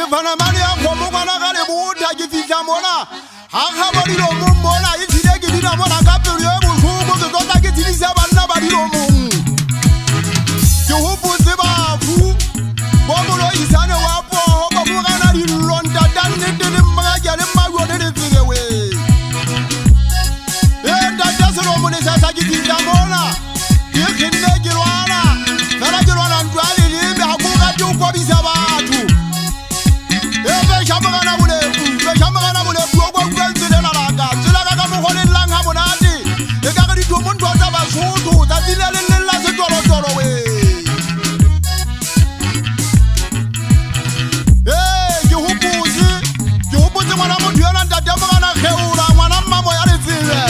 fana mani ya kwa munga na kale muuta kifisha mona haka balilo mumona itile kibina mona kapili ya mshuku zikota kitilisha bana balilo mungu Yuhupu zibafu Bomulo isane wapo Hoba munga na lilonda Dani dili mga jale mago dili figewe Enda jasuro muni sasa kifisha mona Yikinde kilwana Nara kilwana ndwali limbe hakuka jukwa bisa batu Ebe shamagana mule Kuogwa kwenzile nalaga Zilaga kamu holi langa munati Ekakari tumundu wataba sutu Tazile lila zitolo tolo we Yuhupuzi mwana mutu yona ndate mwana keula Mwana mamo yali zile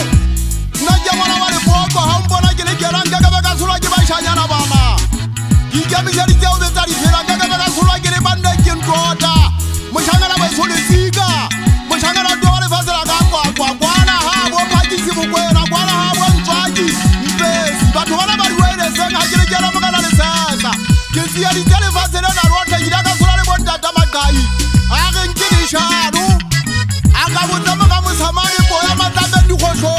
Naja mwana wali mwoko Haumbona kili kila ngega beka sula kiba shanyana bana Kikemi yali jeo zitari fila ngega beka sula kili bande kintuota Mshangana wesuli sika Mshangana duwale fasila kakwa Kwana habo pakisi mkwena Kwana habo mfaki Mpesi Batu wana bariwele senga Kili kila mkana lisesa Kisi yali jeli fasile na rote Yidaka sula li bonda tamakai Ake nkini shanu Aka mutama musamani Boya matabe ndukosho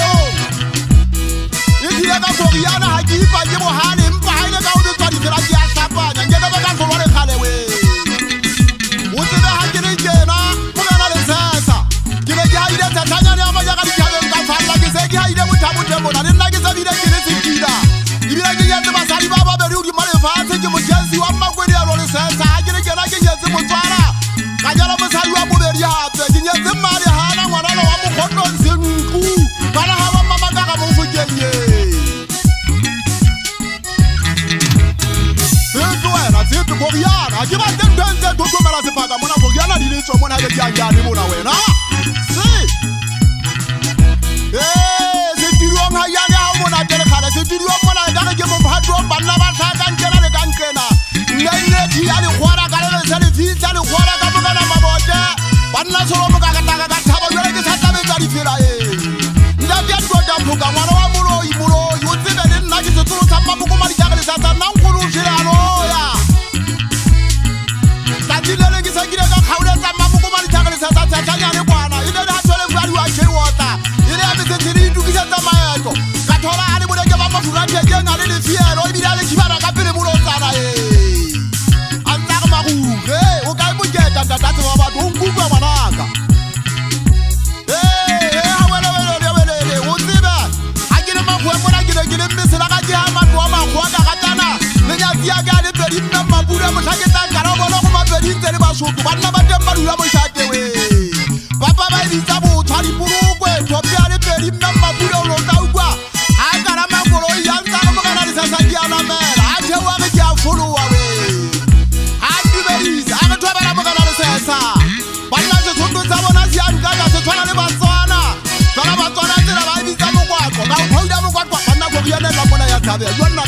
Ikileka koriana hakipa Jibo hali mpa haine kaudi Twari fila kia sapanya Ngega beka sula li kale we Utibe hakini jena Mugana lisesa Kile jahide tetanya ni ama jaka Dikade mkafalla Kiseki haide mutamu tembo Na nina kise vide kilisi kida Ibile kinyezi masari baba Beri uki malifasi Kimujenzi wa makweli ya roli sesa Hakini jena kinyezi mutwara Kajala masari wa muberi hape Kinyezi mali hana Mwanalo wa mukondo nzinku Kana hawa mama kaka mufu jenye Situ Bogiana, Akiba Tendenze Tukumela Zipaga, Mona Bogiana Dilicho, Mona Yajani Mona Wena. See? Sitiruam Hayana, Mona Delacada, Sitiruam Mona Ganagim of Hadro, Banava Sagan, General Gankena. Nene, and Huara Gala, Salifis, and Huara Gamana Mabote, Banasomoga, Tabo, Satana Fila. Nadia Godapuga, Mano, Ibulo, you think I didn't like it to do some Mamma Satan, now Guru Shirano. Tadile ngisa kireka khawule tsa mamuko mali thakale sa tsanya le bwana ile le hatsole mvali wa che water ile ya bitiri tukisa tsa maeto ka thola ali bodeke ba mafura teke ngale le fiero ibile le khibara ka pele mulo tsana anta ka magure o ka bujeta tatse wa batho o nkukwa banaka hawele o tsiba akile magwe mona kile mbisela ka di ha matwa magwa ka katana le nya dia ga le pedi nna mabura mo tlhaketsa kana bona Inzele basuku bana batemba lula moshate we papa ba ditsa botshwa dipurukwe topya le pedi mmama bula lo taukwa akala mangolo yantsa go kana le sasa di ana mela a thewa ke ya followa we a dibelisa a go thobela mo kana le sesa bana se thondo tsa bona si anka ka se tshwana le batswana tsela ba ditsa mo kwakwa ba go phauda mo kwakwa bana go yana la bona ya tsabe yona